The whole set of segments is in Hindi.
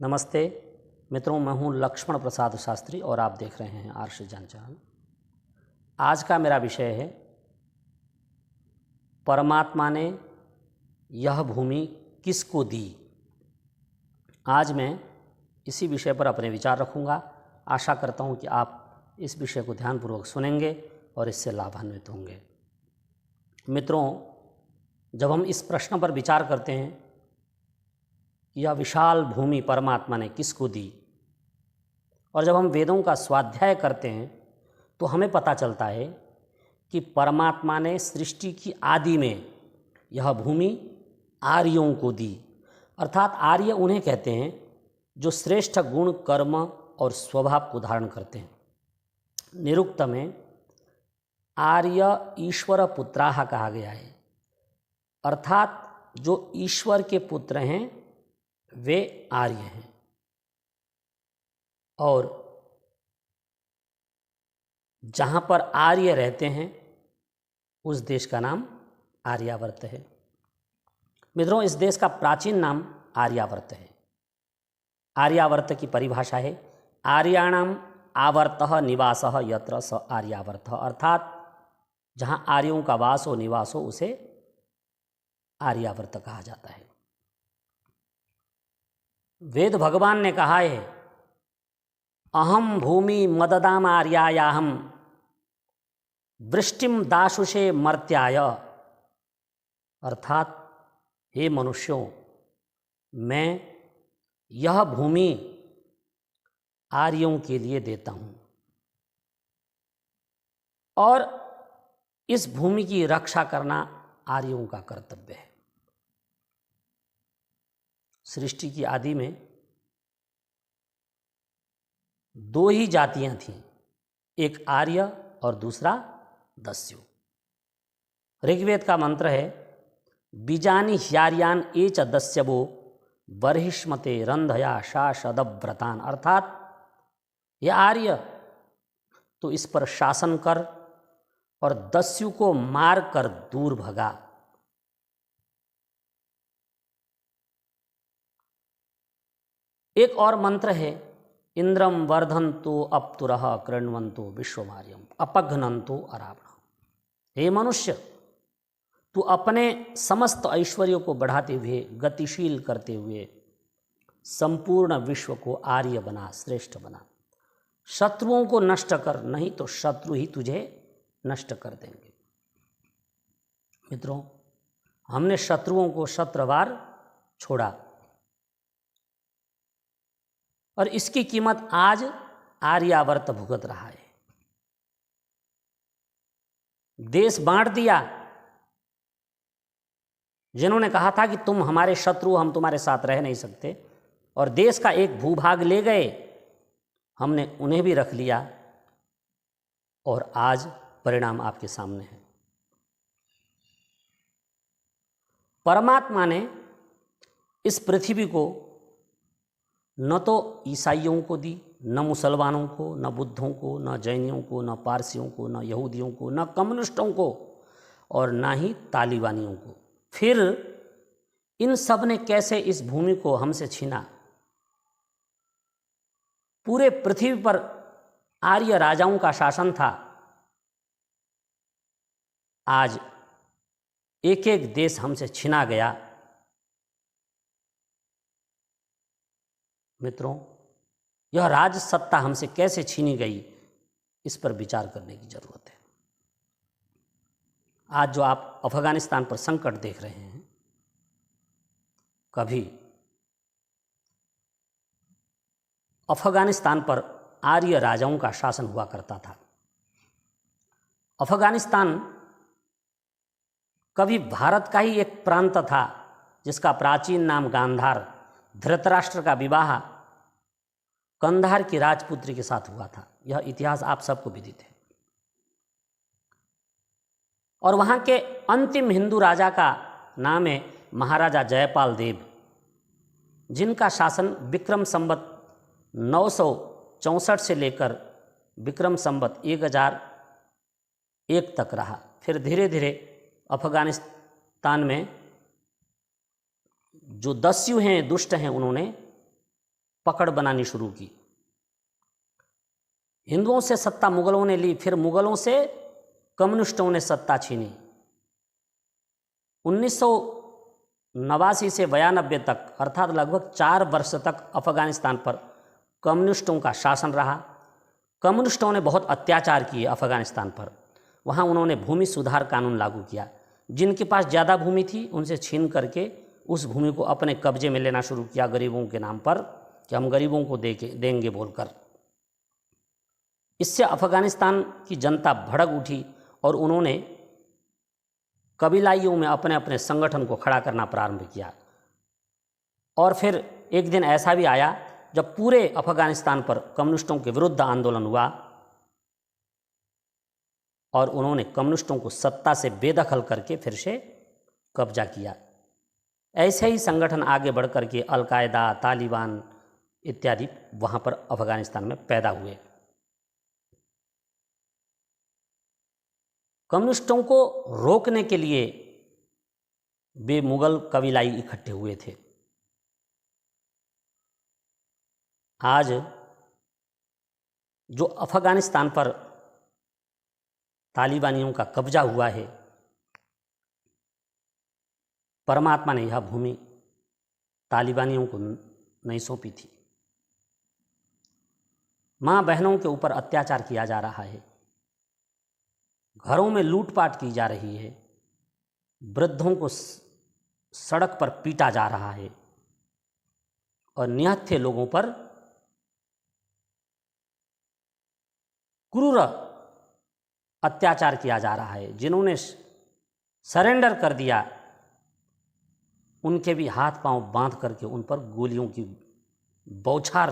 नमस्ते मित्रों, मैं हूं लक्ष्मण प्रसाद शास्त्री और आप देख रहे हैं आर्ष ज्ञान चैनल। आज का मेरा विषय है परमात्मा ने यह भूमि किसको दी। आज मैं इसी विषय पर अपने विचार रखूंगा। आशा करता हूं कि आप इस विषय को ध्यानपूर्वक सुनेंगे और इससे लाभान्वित होंगे। मित्रों, जब हम इस प्रश्न पर विचार करते हैं, यह विशाल भूमि परमात्मा ने किसको दी, और जब हम वेदों का स्वाध्याय करते हैं तो हमें पता चलता है कि परमात्मा ने सृष्टि की आदि में यह भूमि आर्यों को दी। अर्थात आर्य उन्हें कहते हैं जो श्रेष्ठ गुण, कर्म और स्वभाव को धारण करते हैं। निरुक्त में आर्य ईश्वर पुत्राः कहा गया है, अर्थात जो ईश्वर के पुत्र हैं वे आर्य हैं। और जहाँ पर आर्य रहते हैं उस देश का नाम आर्यावर्त है। मित्रों, इस देश का प्राचीन नाम आर्यावर्त है। आर्यावर्त की परिभाषा है आर्याणाम आवर्तः निवासः यत्र स आर्यावर्त, अर्थात जहाँ आर्यों का वास हो, निवास हो, उसे आर्यावर्त कहा जाता है। वेद भगवान ने कहा है अहम भूमि मददाम आर्यायाहम वृष्टिम दाशुषे मर्त्याय, अर्थात हे मनुष्यों, मैं यह भूमि आर्यों के लिए देता हूँ और इस भूमि की रक्षा करना आर्यों का कर्तव्य है। सृष्टि की आदि में दो ही जातियां थीं, एक आर्य और दूसरा दस्यु। ऋग्वेद का मंत्र है बीजानि ह्यार्यान एच दस्यवो बर्हिष्मते रंधया शासदव्रतान, अर्थात ये आर्य तो इस पर शासन कर और दस्यु को मार कर दूर भगा। एक और मंत्र है इंद्रम वर्धन्तो अप्तुरः कृण्वन्तो विश्वमार्यम अपघ्नन्तो अरावणः। हे मनुष्य, तू अपने समस्त ऐश्वर्य को बढ़ाते हुए, गतिशील करते हुए संपूर्ण विश्व को आर्य बना, श्रेष्ठ बना। शत्रुओं को नष्ट कर, नहीं तो शत्रु ही तुझे नष्ट कर देंगे। मित्रों, हमने शत्रुओं को शत्रवार छोड़ा और इसकी कीमत आज आर्यावर्त भुगत रहा है। देश बांट दिया। जिन्होंने कहा था कि तुम हमारे शत्रु, हम तुम्हारे साथ रह नहीं सकते, और देश का एक भूभाग ले गए, हमने उन्हें भी रख लिया और आज परिणाम आपके सामने है। परमात्मा ने इस पृथ्वी को न तो ईसाइयों को दी, न मुसलमानों को, न बुद्धों को, न जैनियों को, न पारसियों को, न यहूदियों को, न कम्युनिस्टों को, और न ही तालिबानियों को। फिर इन सब ने कैसे इस भूमि को हमसे छीना? पूरे पृथ्वी पर आर्य राजाओं का शासन था। आज एक एक देश हमसे छीना गया। मित्रों, यह राज सत्ता हमसे कैसे छीनी गई, इस पर विचार करने की जरूरत है। आज जो आप अफगानिस्तान पर संकट देख रहे हैं, कभी अफगानिस्तान पर आर्य राजाओं का शासन हुआ करता था। अफगानिस्तान कभी भारत का ही एक प्रांत था जिसका प्राचीन नाम गांधार। धृतराष्ट्र का विवाह कंधार की राजपुत्री के साथ हुआ था। यह इतिहास आप सबको विदित है। और वहाँ के अंतिम हिंदू राजा का नाम है महाराजा जयपाल देव, जिनका शासन विक्रम संवत 964 से लेकर विक्रम संवत 1001 तक रहा। फिर धीरे धीरे अफगानिस्तान में जो दस्यु हैं, दुष्ट हैं, उन्होंने पकड़ बनानी शुरू की। हिंदुओं से सत्ता मुगलों ने ली, फिर मुगलों से कम्युनिस्टों ने सत्ता छीनी। 1989 से 92 तक अर्थात लगभग 4 वर्ष तक अफगानिस्तान पर कम्युनिस्टों का शासन रहा। कम्युनिस्टों ने बहुत अत्याचार किए अफगानिस्तान पर। वहाँ उन्होंने भूमि सुधार कानून लागू किया। जिनके पास ज़्यादा भूमि थी उनसे छीन करके उस भूमि को अपने कब्जे में लेना शुरू किया गरीबों के नाम पर कि हम गरीबों को देंगे बोलकर। इससे अफगानिस्तान की जनता भड़क उठी और उन्होंने कबीलाइयों में अपने अपने संगठन को खड़ा करना प्रारंभ किया। और फिर एक दिन ऐसा भी आया जब पूरे अफगानिस्तान पर कम्युनिस्टों के विरुद्ध आंदोलन हुआ और उन्होंने कम्युनिस्टों को सत्ता से बेदखल करके फिर से कब्जा किया। ऐसे ही संगठन आगे बढ़ करके अल-कायदा, तालिबान इत्यादि वहाँ पर अफगानिस्तान में पैदा हुए। कम्युनिस्टों को रोकने के लिए वे मुगल कबीलाई इकट्ठे हुए थे। आज जो अफगानिस्तान पर तालिबानियों का कब्जा हुआ है, परमात्मा ने यह भूमि तालिबानियों को नहीं सौंपी थी। माँ बहनों के ऊपर अत्याचार किया जा रहा है, घरों में लूटपाट की जा रही है, वृद्धों को सड़क पर पीटा जा रहा है और निहत्थे लोगों पर क्रूर अत्याचार किया जा रहा है। जिन्होंने सरेंडर कर दिया उनके भी हाथ पांव बांध करके उन पर गोलियों की बौछार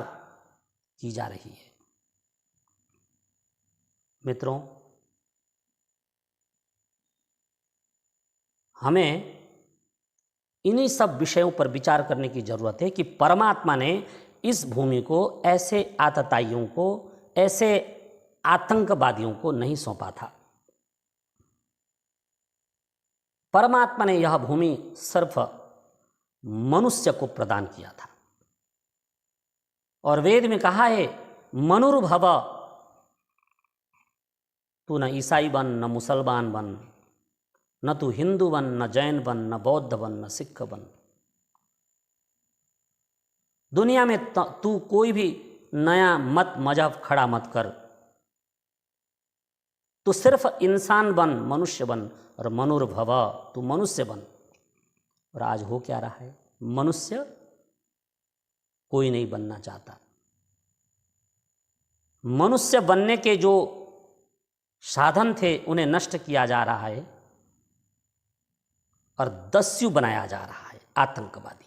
की जा रही है। मित्रों, हमें इन्हीं सब विषयों पर विचार करने की जरूरत है कि परमात्मा ने इस भूमि को ऐसे आतताइयों को, ऐसे आतंकवादियों को नहीं सौंपा था। परमात्मा ने यह भूमि सिर्फ मनुष्य को प्रदान किया था। और वेद में कहा है, मनुर्भव, तू न ईसाई बन, न मुसलमान बन, न तू हिंदू बन, न जैन बन, न बौद्ध बन, न सिख बन। दुनिया में तू कोई भी नया मत मजहब खड़ा मत कर, तू सिर्फ इंसान बन, मनुष्य बन। और मनुर्भव, तू मनुष्य बन। और आज हो क्या रहा है, मनुष्य कोई नहीं बनना चाहता। मनुष्य बनने के जो साधन थे उन्हें नष्ट किया जा रहा है और दस्यु बनाया जा रहा है, आतंकवादी।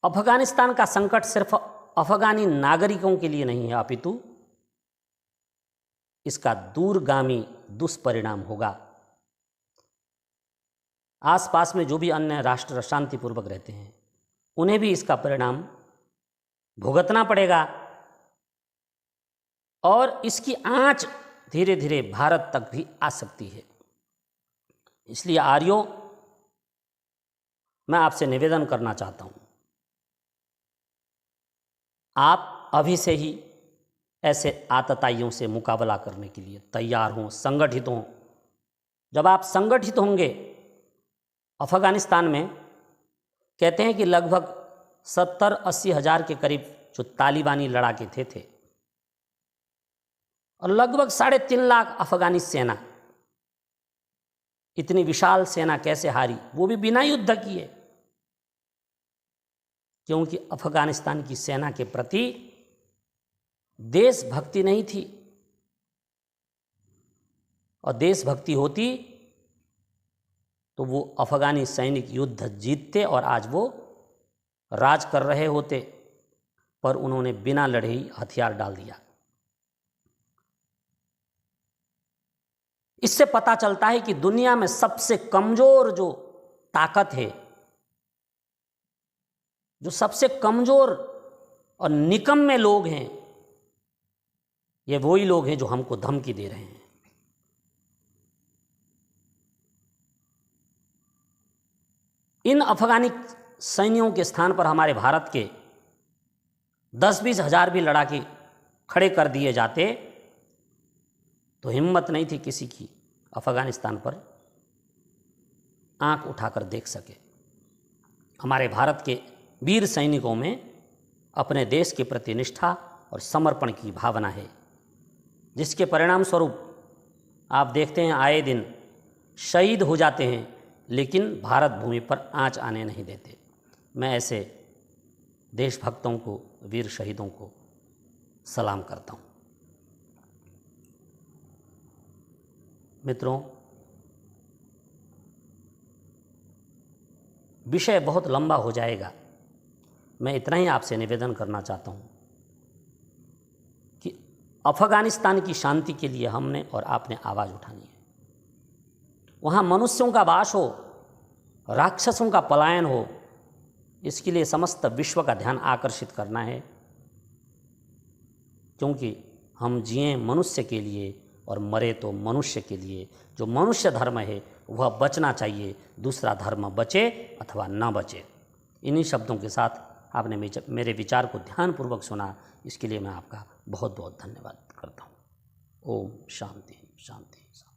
अफगानिस्तान का संकट सिर्फ अफगानी नागरिकों के लिए नहीं है, अपितु इसका दूरगामी दुष्परिणाम होगा। आसपास में जो भी अन्य राष्ट्र शांतिपूर्वक रहते हैं उन्हें भी इसका परिणाम भुगतना पड़ेगा और इसकी आंच धीरे धीरे भारत तक भी आ सकती है। इसलिए आर्यों, मैं आपसे निवेदन करना चाहता हूं, आप अभी से ही ऐसे आतताइयों से मुकाबला करने के लिए तैयार हों, संगठित हों। जब आप संगठित होंगे, अफगानिस्तान में कहते हैं कि लगभग 70-80 हज़ार के करीब जो तालिबानी लड़ाके थे और लगभग 3.5 लाख अफगानी सेना। इतनी विशाल सेना कैसे हारी, वो भी बिना युद्ध किए, क्योंकि अफगानिस्तान की सेना के प्रति देशभक्ति नहीं थी। और देशभक्ति होती तो वो अफगानी सैनिक युद्ध जीतते और आज वो राज कर रहे होते, पर उन्होंने बिना लड़े ही हथियार डाल दिया। इससे पता चलता है कि दुनिया में सबसे कमजोर जो ताकत है, जो सबसे कमजोर और निकम्मे लोग हैं, ये वही लोग हैं जो हमको धमकी दे रहे हैं। इन अफगानी सैनिकों के स्थान पर हमारे भारत के 10-20 हज़ार भी लड़ाके खड़े कर दिए जाते तो हिम्मत नहीं थी किसी की अफ़गानिस्तान पर आंख उठाकर देख सके। हमारे भारत के वीर सैनिकों में अपने देश के प्रति निष्ठा और समर्पण की भावना है, जिसके परिणाम स्वरूप आप देखते हैं आए दिन शहीद हो जाते हैं, लेकिन भारत भूमि पर आंच आने नहीं देते। मैं ऐसे देशभक्तों को, वीर शहीदों को सलाम करता हूँ। मित्रों, विषय बहुत लंबा हो जाएगा। मैं इतना ही आपसे निवेदन करना चाहता हूँ कि अफ़गानिस्तान की शांति के लिए हमने और आपने आवाज़ उठानी है। वहाँ मनुष्यों का वास हो, राक्षसों का पलायन हो, इसके लिए समस्त विश्व का ध्यान आकर्षित करना है, क्योंकि हम जिए मनुष्य के लिए और मरे तो मनुष्य के लिए। जो मनुष्य धर्म है वह बचना चाहिए, दूसरा धर्म बचे अथवा न बचे। इन्हीं शब्दों के साथ आपने मेरे विचार को ध्यानपूर्वक सुना, इसके लिए मैं आपका बहुत बहुत धन्यवाद करता हूँ। ओम शांति शांति शांति।